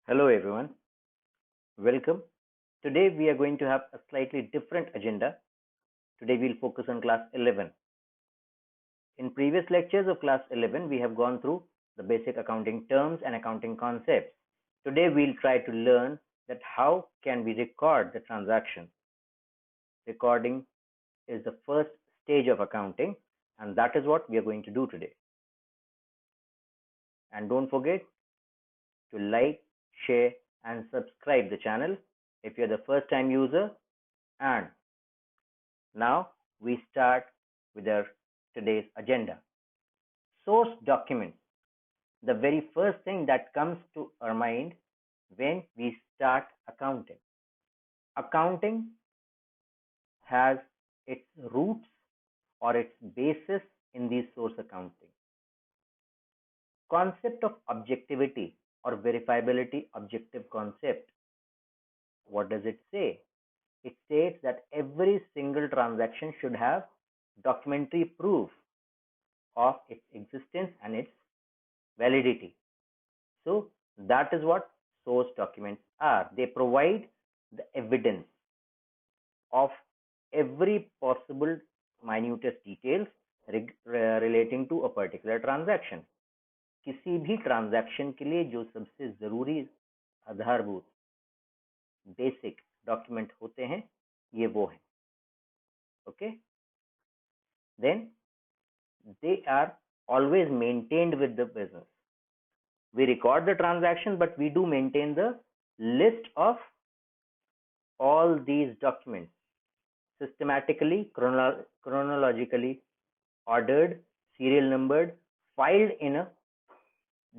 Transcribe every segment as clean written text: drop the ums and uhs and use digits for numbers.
Hello everyone, welcome. Today we are going to have a slightly different agenda. Today we'll focus on class 11. In previous lectures of class 11, we have gone through the basic accounting terms and accounting concepts. Today we'll try to learn that how can we record the transaction. Recording is the first stage of accounting, and that is what we are going to do today. And don't forget to like, share and subscribe the channel if you're the first time user. And now we start with our today's agenda. Source documents. The very first thing that comes to our mind when we start accounting. Accounting has its roots or its basis in the source accounting. Concept of objectivity or verifiability objective concept. What does it say? It states that every single transaction should have documentary proof of its existence and its validity. So that is what source documents are. They provide the evidence of every possible minutest details relating to a particular transaction. किसी भी transaction के लिए जो सबसे जरूरी आधारभूत basic document होते हैं ये वो हैं. Okay, then they are always maintained with the business. We record the transaction, but we do maintain the list of all these documents systematically, chronologically ordered, serial numbered, filed in a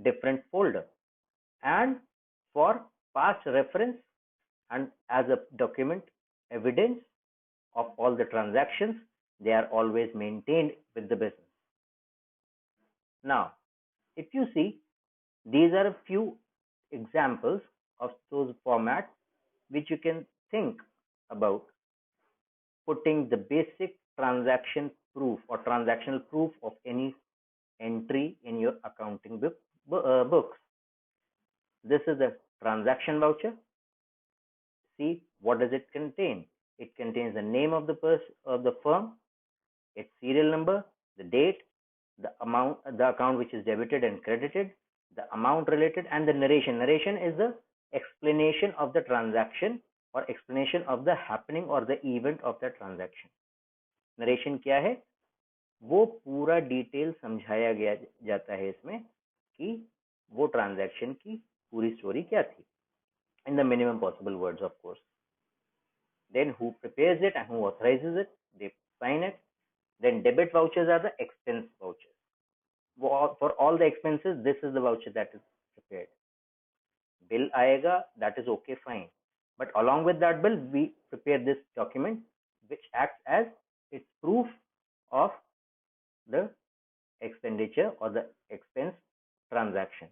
different folder, and for past reference and as a document evidence of all the transactions, they are always maintained with the business. Now, if you see, these are a few examples of those formats which you can think about putting the basic transaction proof or transactional proof of any entry in your accounting books. This is a transaction voucher. See, what does it contain? It contains the name of the firm, its serial number, the date, the amount, the account which is debited and credited, the amount related, and the narration. Narration is the explanation of the transaction or explanation of the happening or the event of the transaction. Narration क्या है? वो पूरा detail समझाया गया जाता है इसमें कि वो ट्रांजैक्शन की पूरी स्टोरी क्या थी, in the minimum possible words, of course. Then who prepares it and who authorizes it, they sign it. Then debit vouchers are the expense vouchers. For all the expenses, this is the voucher that is prepared. Bill aayega, that is okay, fine. But along with that bill, we prepare this document which acts as its proof of the expenditure or the expense transaction.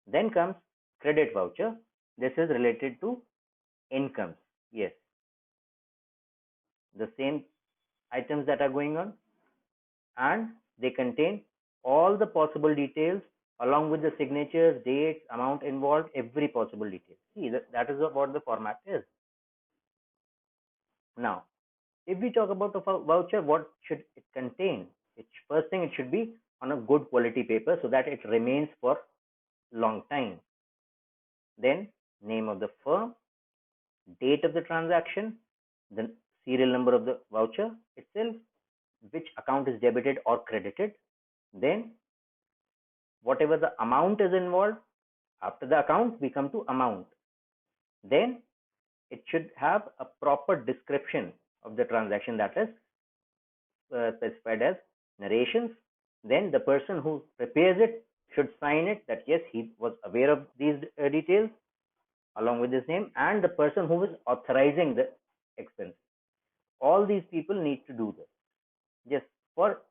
Then comes credit voucher. This is related to incomes. Yes, the same items that are going on, and they contain all the possible details along with the signatures, dates, amount involved, every possible detail. See, that is what the format is. Now, if we talk about a voucher, what should it contain? First thing, it should be on a good quality paper so that it remains for long time. Then name of the firm, date of the transaction, the serial number of the voucher itself, which account is debited or credited, then whatever the amount is involved. After the account, we come to amount. Then it should have a proper description of the transaction, that is specified as narrations. Then the person who prepares it should sign it that yes, he was aware of these details along with his name, and the person who is authorizing the expense. All these people need to do this. Just for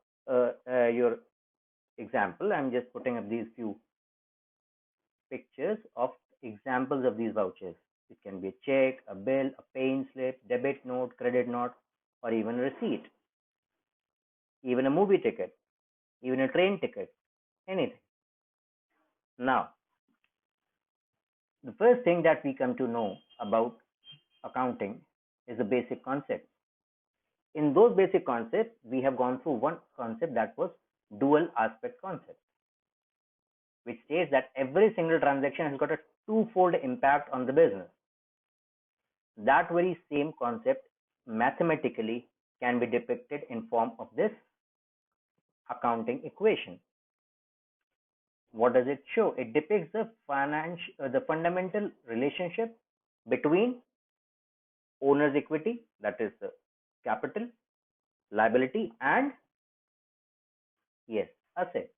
your example, I'm just putting up these few pictures of examples of these vouchers. It can be a check, a bill, a paying slip, debit note, credit note, or even a receipt, even a movie ticket, even a train ticket, anything. Now, The first thing that we come to know about accounting is the basic concept. In those basic concepts, we have gone through one concept that was dual aspect concept, which states that every single transaction has got a twofold impact on the business. That very same concept mathematically can be depicted in form of this accounting equation. What does it show? It depicts the fundamental relationship between owner's equity, that is the capital, liability, and yes, asset.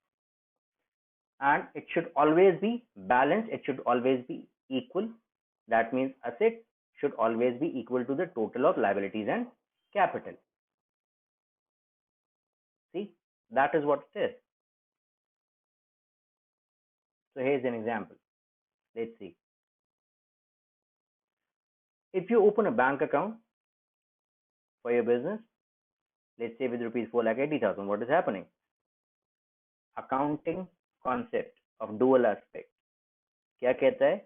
And it should always be balanced. It should always be equal. That means asset should always be equal to the total of liabilities and capital. See, that is what it is. So here's an example. Let's see. If you open a bank account for your business, let's say with rupees 4,80,000, what is happening? Accounting concept of dual aspect क्या कहता है?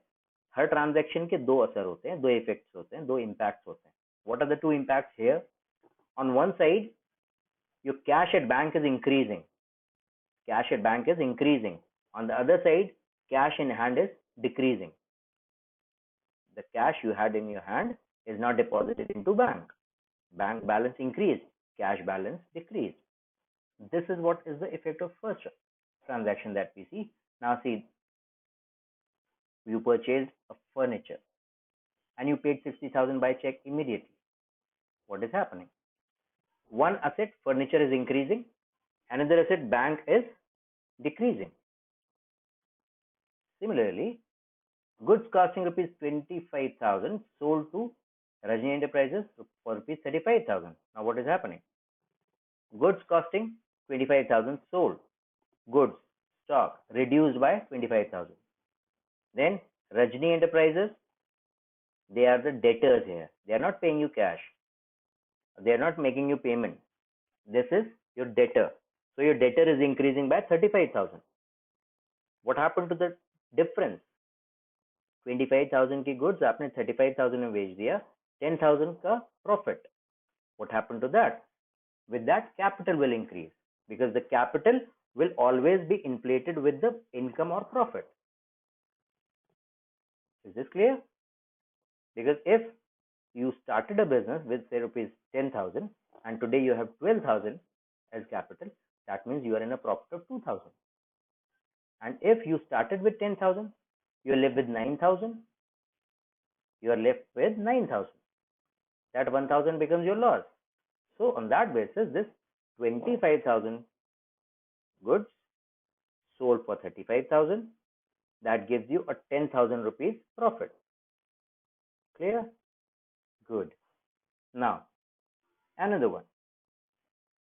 हर transaction के दो असर होते हैं, दो effects होते हैं, दो इम्पैक्ट्स होते हैं. What are the two impacts here? On one side, your cash at bank is increasing. Cash at bank is increasing. On the other side, cash in hand is decreasing. The cash you had in your hand is not deposited into bank. Bank balance increased, cash balance decreased. This is what is the effect of first transaction that we see. Now see, you purchased a furniture and you paid 60,000 by check immediately. What is happening? One asset, furniture, is increasing. Another asset, bank, is decreasing. Similarly, goods costing rupees 25,000 sold to Rajni Enterprises for rupees 35,000. Now what is happening? Goods costing 25,000 sold. Goods stock reduced by 25,000. Then Rajni Enterprises, they are the debtors here. They are not paying you cash. They are not making you payment. This is your debtor. So your debtor is increasing by 35,000. What happened to the difference? 25,000 की goods आपने 35,000 में बेच दिया, 10,000 का profit. What happened to that? With that, capital will increase because the capital will always be inflated with the income or profit. Is this clear? Because if you started a business with say rupees 10,000 and today you have 12,000 as capital, that means you are in a profit of 2,000. And if you started with 10,000, you are left with 9,000. You are left with 9,000. That 1,000 becomes your loss. So on that basis, this 25,000 goods sold for 35,000, that gives you a 10,000 rupees profit. Clear? Good. Now, another one.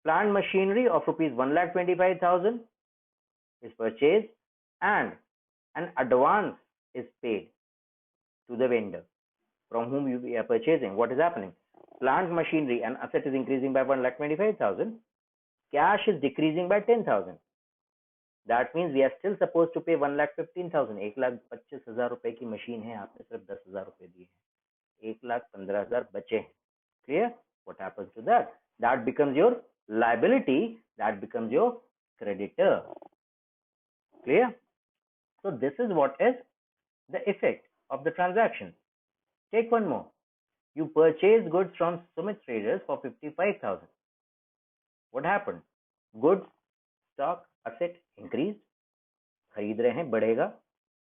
Plant machinery of rupees 1,25,000 is purchased and an advance is paid to the vendor from whom you are purchasing. What is happening? Plant machinery and asset is increasing by 1,25,000. Cash is decreasing by 10,000. That means we are still supposed to pay 1,15,000. 1,25,000 रुपए की machine है, आपने सिर्फ 10,000 रुपए दिए हैं, 1,15,000 बचे हैं. Clear? What happens to that? That becomes your liability. That becomes your creditor. Clear? So this is what is the effect of the transaction. Take one more. You purchase goods from Sumit Traders for 55,000. What happened? Goods, stock, asset increased. खरीद रहे हैं, बढ़ेगा.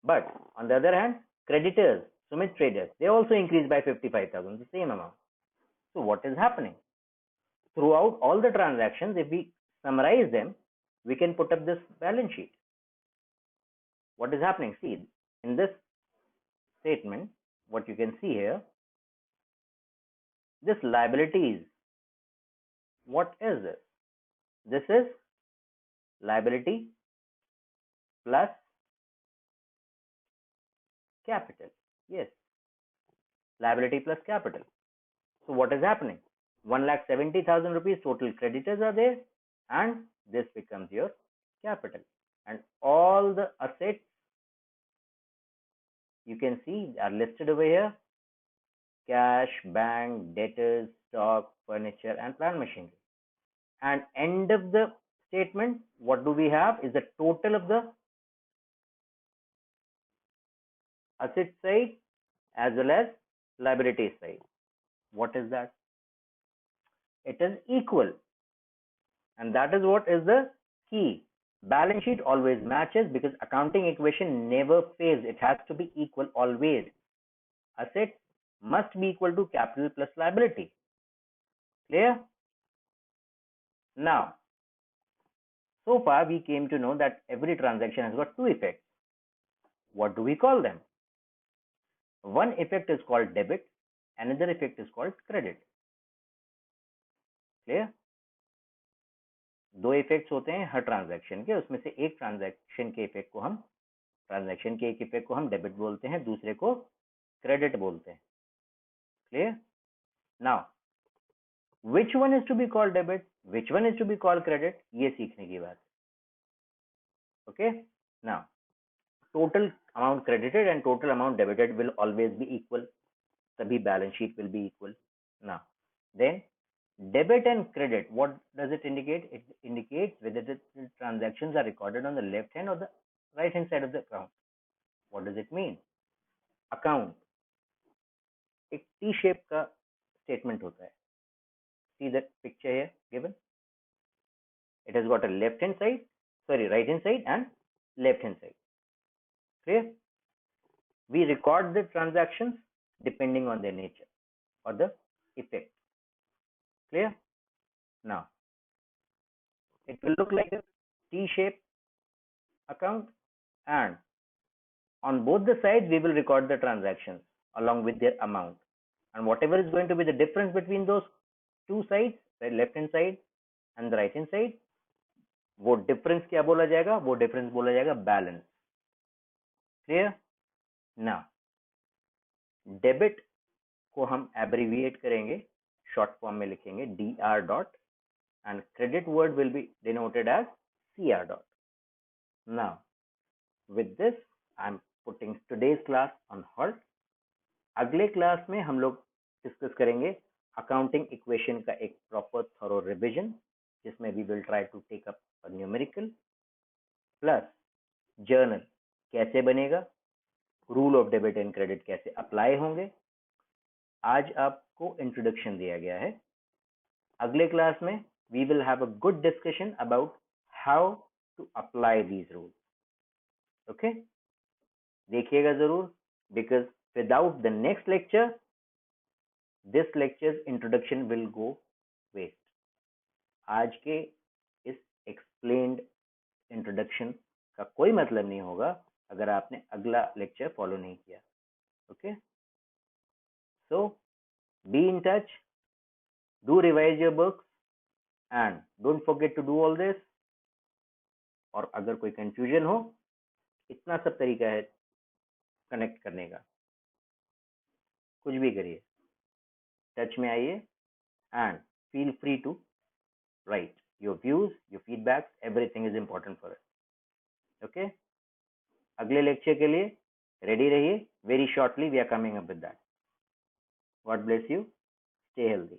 But on the other hand, creditors, Sumit Traders, they also increased by 55,000, the same amount. So what is happening? Throughout all the transactions, if we summarize them, we can put up this balance sheet. What is happening? See, in this statement, what you can see here, this liabilities, what is this? This is liability plus capital. Yes, liability plus capital. So what is happening? 1,70,000 rupees total creditors are there, and this becomes your capital. And all the assets you can see are listed over here: cash, bank, debtors, stock, furniture, and plant machinery. And end of the statement, what do we have is the total of the asset side as well as liability side. What is that? It is equal, and that is what is the key. Balance sheet always matches because accounting equation never fails. It has to be equal always. Assets must be equal to capital plus liability. Clear? Now, so far we came to know that every transaction has got two effects. What do we call them? One effect is called debit, another effect is called credit. Clear? दो effects होते हैं हर transaction के, उसमें से एक transaction के effect को हम डेबिट बोलते हैं, दूसरे को क्रेडिट बोलते हैं. Clear? Now which one is to be called debit, which one is to be called credit, ये सीखने की बात है. Okay, now total amount credited and total amount debited will always be equal, तभी balance sheet will be equal. Now then debit and credit, what does it indicate? It indicates whether the transactions are recorded on the left hand or the right hand side of the account. What does it mean? Account एक T shape का statement होता है. See that picture here given. It has got a right hand side and left hand side. Clear? We record the transactions depending on their nature or the effect. Clear? Now, it will look like a T-shaped account, and on both the sides we will record the transactions along with their amount, and whatever is going to be the difference between those two sides, the left hand side and the right hand side, वो difference क्या बोला जाएगा? वो difference बोला जाएगा balance. Clear? Now, debit को हम abbreviate करेंगे, short form में लिखेंगे DR dot, and credit word will be denoted as CR dot. Now, with this, I'm putting today's class on hold. अगले क्लास में हम लोग डिस्कस करेंगे अकाउंटिंग इक्वेशन का एक प्रॉपर थॉरो रिवीजन, जिसमें we will try to take up a numerical plus journal कैसे बनेगा, rule of debit and credit कैसे अप्लाई होंगे. आज आपको इंट्रोडक्शन दिया गया है. अगले क्लास में we will have a good discussion about how to apply these rules. Okay, देखिएगा जरूर, because without the next lecture, this lecture's introduction will go waste. आज के इस explained introduction का कोई मतलब नहीं होगा अगर आपने अगला lecture follow नहीं किया. Okay? So, be in touch, do revise your books and don't forget to do all this. और अगर कोई confusion हो, इतना सब तरीका है कनेक्ट करने का, कुछ भी करिए, टच में आइए and feel free to write your views, your feedbacks, everything is important for us. Okay, अगले लेक्चर के लिए रेडी रहिए. Very shortly we are coming up with that. God bless you, stay healthy.